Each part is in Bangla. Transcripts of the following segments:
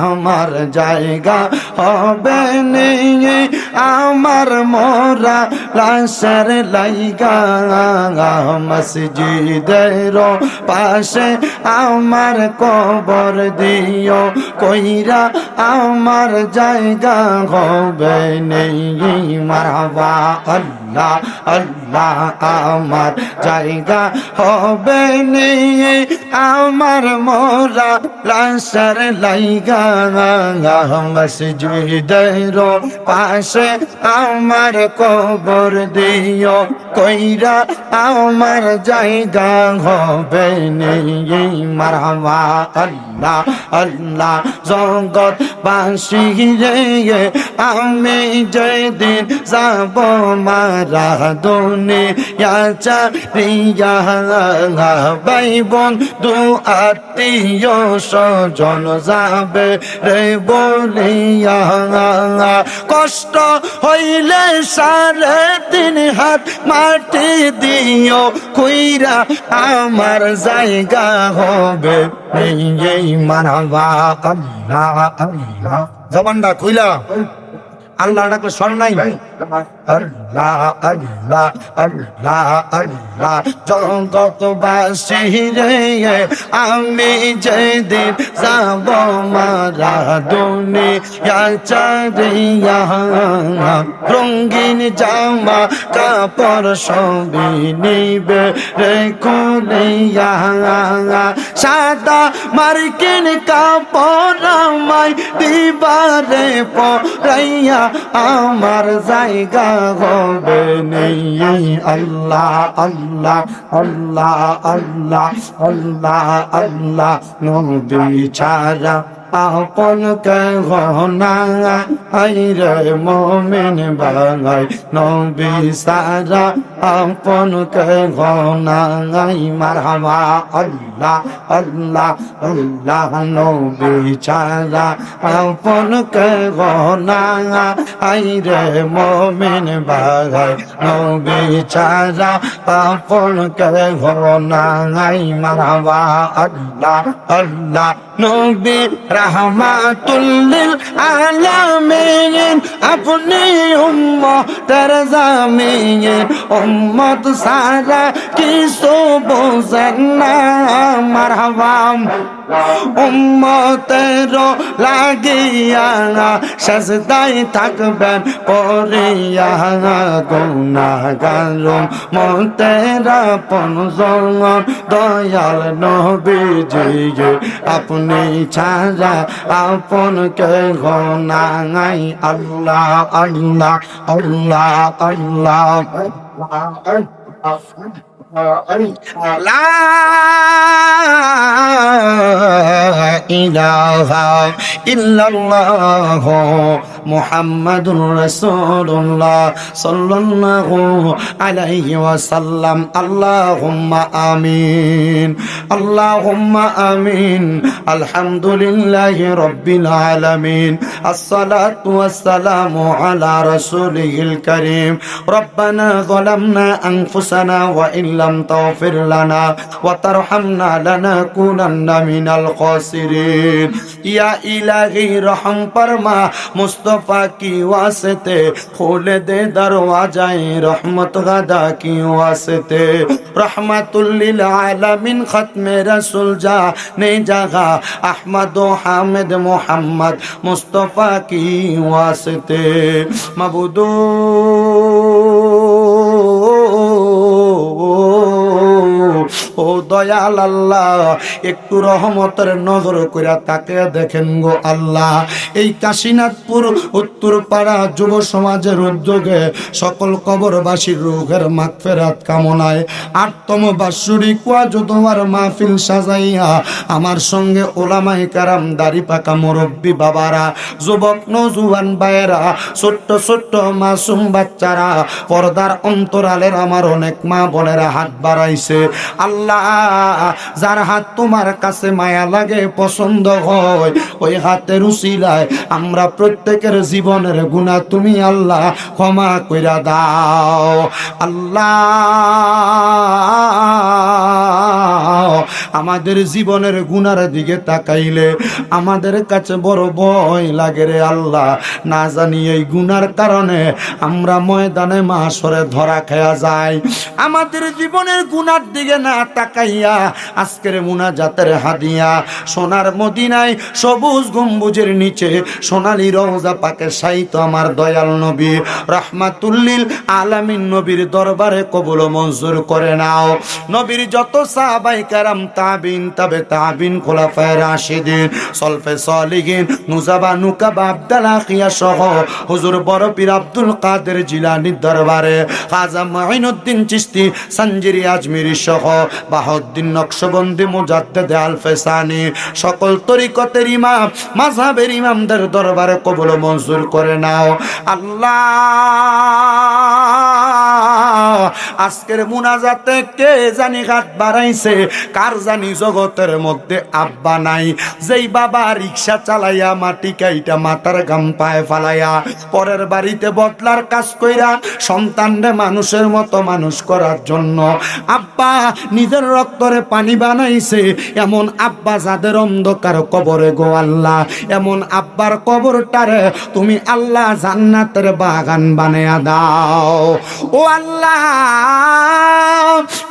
আমার জায়গা হবে নিয়ে আমার মোরা লাশের লাইগা মসজিদের পাশে আমার কবর দিও কইরা আমার জায়গা হবে নেই মারহাবা আল্লাহ আল্লাহ আমার জায়গা হবে নেই আমার মোরা লাশের লাইগা মসজিদের পাশে আমার কবর দিও কইরা আমার জায়গা হবে নেই মারহাবা আল্লাহ আল্লাহ জগৎ বাসী রে আমি যেদিন যাব মারা দুনিয়া চারিয়া ভাই বন্ধু আত্মীয় স্বজন যাবে রে বলিয়া কষ্ট হইলে 3.5 হাত মাটি দিও কইরা আমার জায়গা হবে এই মারহাবা আল্লাহ আল্লাহ জবানটা কইলা আল্লাহ ডাকলে স্বর নাই আল্লাহ আল্লাহ আল্লাহ আল্লাহ জগৎবাসী রে আমি যেদিন যাব মারা দুনিয়া চারিয়া রঙিন জামা কাপড় সবই নিবে রে খুলিয়া সাদা মার্কিন কাপড় আমায় দিবারে পরাইয়া আমার জায়গা হবে নেই আল্লাহ আল্লাহ আল্লাহ আল্লাহ আল্লাহ আল্লাহ নবী ছাড়া আপন কেহনা আইরে মোমেন বাঙাই নবী সারা আপন কেহনা মারহাবা আল্লাহ আল্লাহ আল্লাহ নবী ছাড়া আপন কেহনা আইরে মোমেন বাঙাই নবী ছাড়া আপন কেহনা মারহাবা আল্লাহ আল্লাহ নবী रहमातुल लिल आलमीन अपनी उम्मत ज़मीन उम्मत सारा की सुबुज़ना मरहबा উম্মতের লাগিয়া সাজদায় থাকবেন পড়িয়া গুনাহগার উম্মতের আপনজন দয়াল নবীজি আপনি ছাড়া আপন কেহ নাই আল্লাহ আল্লাহ আল্লাহ আল্লাহ লা ইলাহা ইল্লাল্লাহ মুহাম্মাদুর রাসূলুল্লাহ সাল্লাল্লাহু আলাইহি ওয়াসাল্লাম আল্লাহুম্মা আমিন আল্লাহুম্মা আমিন আলহামদুলিল্লাহি রাব্বিল আলামিন আসসালাতু ওয়াসসালামু আলা রাসূলিল কারীম রব্বানা যালামনা আনফুসানা ওয়া ইল্লাম তাগফির লানা ওয়া তারহামনা লানাকুনান্না মিনাল খাসিরিন ইয়া ইলাহি রহম ফরমা मुस्तफा की वास्ते खोल दे दरवाजाए रहमत गदा की वास्ते रहमतुल लिल आलमीन खत्म रसूल जाने जगह अहमद हामिद मोहम्मद मुस्तफा की वास्ते मबूदो ও দয়াল আল্লাহ একটু রহমতের নজর কইরা তাকে দেখেন গো আল্লাহ এই কাশীনাথপুর উত্তরপাড়া যুব সমাজের উদ্যোগে সকল কবরবাসীর রূহের মাগফিরাত কামনায় 8তম বাৎসরিক ওয়াজ ও দোয়ার মাহফিল সাজাইয়া আমার সঙ্গে ওলামায়ে কেরাম দাড়ি পাকা মুরব্বি বাবারা যুবক নওজোয়ান ভাইয়েরা ছোট্ট ছোট্ট মাসুম বাচ্চারা পর্দার অন্তরালের আমার অনেক মা বোনেরা হাত বাড়াইছে আল্লাহ যার হাত তোমার কাছে মায়া লাগে পছন্দ হয় ওই হাতের উসিলায় আমরা প্রত্যেকের জীবনের গুনাহ তুমি আল্লাহ ক্ষমা কইরা দাও আল্লাহ আমাদের জীবনের গুনার দিকে তাকাইলে আমাদের কাছে বড় ভয় লাগে রে আল্লাহ। না জানি এই গুনার কারণে আমরা ময়দানে মাশরে ধরা খেয়া যায়। আমাদের জীবনের গুনার দিকে না তাকাইয়া আজকের মুনাজাতের হাদিয়া সোনার মদিনায় সবুজ গম্বুজের নিচে সোনালী রওজা পাকে শায়িত আমার দয়াল নবী রাহমাতুল্লিল আলামিন নবীর দরবারে কবুল মঞ্জুর করে নাও। নবীর যত সাহাবায়ে কেরাম, তাবিন, তাবে তাবিন, খোলাফায়ে রাশিদিন, সলফে সলিহিন, নুজাবা, নুকাবা, আব্দুল্লাহ খিয়া সহ হুজুর বড় পীর আব্দুল কাদের জিলানীর দরবারে খাজা মুঈনুদ্দিন চিশতি সঞ্জিরি আজমিরি সহ বাহাউদ্দিন নকশবন্দি মুজাদ্দিদ আল ফেসানি সকল তরিকতের ইমাম মাযহাবের ইমামদের দরবারে কবুল মঞ্জুর করে নাও আল্লাহ। আজকের মুনাজাতে কে জানি হাত বাড়াইছে, কার জানি জগতের মধ্যে আব্বা নাই, যেই বাবা রিকশা চালাইয়া মাটি কাইটা মাথার গাম পায়ে ফালাইয়া পরের বাড়িতে বদলার কাজ কইরা সন্তানরে মানুষের মতো মানুষ করার জন্য আব্বা নিজের রক্তরে পানি বানাইছে, এমন আব্বা যাদের অন্ধকার কবরে গো আল্লাহ, এমন আব্বার কবরটারে তুমি আল্লাহ জান্নাতের বাগান বানায়া দাও ও আল্লাহ।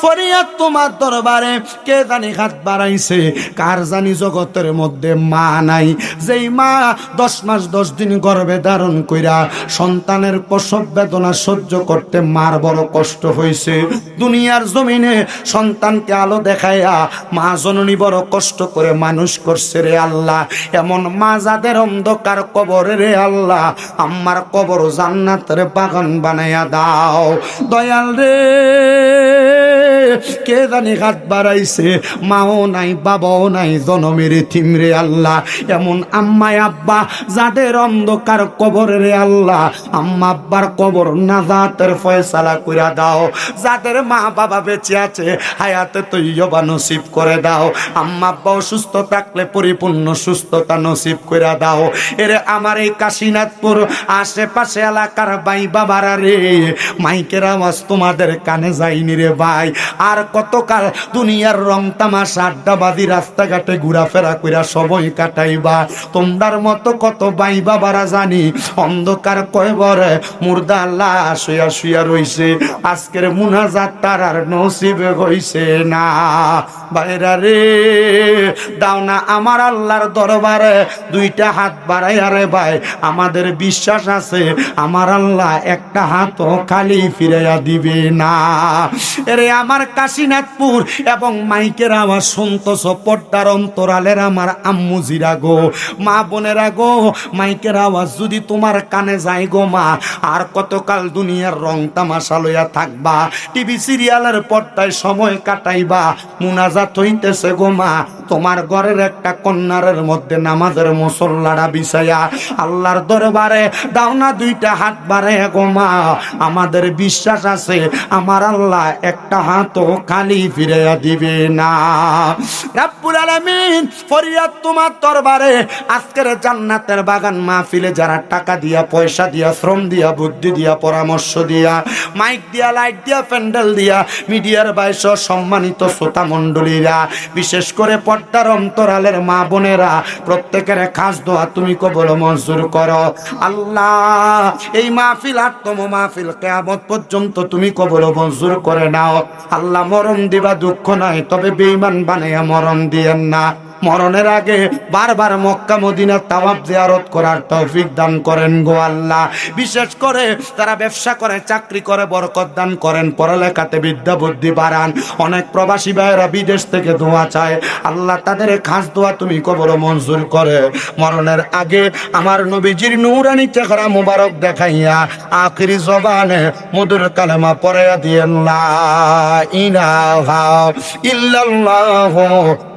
ফরিয়াদ তোমার দরবারে, কে জানি হাত বাড়াইছে, কার জানি জগতের মধ্যে মা নাই, যেই মা 10 মাস 10 দিন গর্ভে ধারণ কইরা সন্তানের প্রসব বেদনা সহ্য করতে মার বড় কষ্ট হয়েছে। দুনিয়ার জমিনে সন্তানকে আলো দেখাইয়া মা জননী বড় কষ্ট করে মানুষ করছে রে আল্লাহ। এমন মা যাদের অন্ধকার কবরে রে আল্লাহ, আমার কবর জান্নাতের বাগান বানাইয়া দাও দয়াল রে। কে জানি হাত বাড়াইছে, মাও নাই বাবাও নাই, জনমের থিম রে আল্লাহ। এমন আম্মা আব্বা যাদের অন্ধকার কবর রে আল্লাহ, আম্মা আব্বার কবর নাজাতের ফয়সালা কইরা দাও। যাদের মা বাবা বেঁচে আছে হায়াতে তৈয়বা নসিব করে দাও। আম্মা আব্বা অসুস্থ থাকলে পরিপূর্ণ সুস্থতা নসিব কইরা দাও। এরে আমার এই কাশীনাথপুর আশেপাশে এলাকার ভাই বাবারা রে, মাইকের আওয়াজ তোমাদের কানে যায়নি রে ভাই। আর কতকাল দুনিয়ার রং তামাশা আড্ডাবাজি রাস্তাঘাটে ঘোরাফেরা কইরা সময় কাটাইবা? তোমরার মতো কত ভাই বাবারা জানি অন্ধকার কয়বরে মুর্দা লাশ শুয়া শুয়া রইছে, আজকের মুনাজাত তার আর নসিবে হইছে না। ভাইরা রে, দাও না আমার আল্লাহর দরবারে দুইটা হাত বাড়াইয়া রে ভাই। আমাদের বিশ্বাস আছে আমার আল্লাহ একটা হাতও খালি ফিরাইয়া দিবে না। এরে আমার কাশীনাথপুর এবং মাইকের আওয়াজ শুনতেছ পর্দার অন্তরালের আমার আম্মু জিরা গো, মা বোনেরা গো, মাইকের আওয়াজ যদি তোমার কানে যায় গো মা, আর কতকাল দুনিয়ার রং তামাশা লইয়া থাকবা, টিভি সিরিয়ালের পর্দায় সময় কাটাইবা? মুনাজাত হইতেছে গো মা, তোমার ঘরের একটা কন্যারের মধ্যে নামাজের মুসল্লাটা বিছাইয়া আল্লাহর দরবারে দাও না দুইটা হাত বাড়াইয়া গো মা। আমাদের বিশ্বাস আছে আমার আল্লাহ একটা হাতও খালি ফিরাইয়া দিবে না। রাব্বুল আলামিন ফরিয়াদ তোমার দরবারে, আজকের জান্নাতের বাগান মাহফিলে যারা টাকা দিয়া, পয়সা দিয়া, শ্রম দিয়া, বুদ্ধি দিয়া, পরামর্শ দিয়া, মাইক দিয়া, লাইট দিয়া, প্যান্ডেল দিয়া, মিডিয়ার বাইশ সম্মানিত শ্রোতা মণ্ডলীরা, বিশেষ করে পর্দার অন্তরালের মা বোনেরা, প্রত্যেকের খাস দোয়া তুমি কবুল মঞ্জুর করো আল্লাহ। এই মাহফিল আত্ম মাহফিল কিয়ামত পর্যন্ত তুমি কবুল মঞ্জুর করে নাও আল্লাহ। মরণ দিবা দুঃখ নাই, তবে বেঈমান বানাইয়া মরণ দিয়েন না। মরণের আগে বারবার মক্কা মদিনা তাওয়াফ জিয়ারত করার তৌফিক দান করেন গো আল্লাহ। বিশেষ করে তারা ব্যবসা করে, চাকরি করে, বরকত দান করেন, পড়ালেখাতে বিদ্যা বুদ্ধি বাড়ান। অনেক প্রবাসী ভাইয়েরা বিদেশ থেকে দোয়া চায় আল্লাহ, তাদের খাস দোয়া তুমি কবুল মঞ্জুর করে। মরণের আগে আমার নবীজির নূরানি চেহারা মুবারক দেখাইয়া আখিরি জবানে মধুর কালেমা পড়াইয়া দিয়েন, লা ইলাহা ইল্লাল্লাহ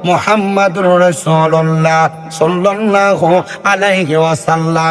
মুহাম্মাদুর রাসূলুল্লাহ সাল্লাল্লাহু আলাইহি ওয়াসাল্লাম।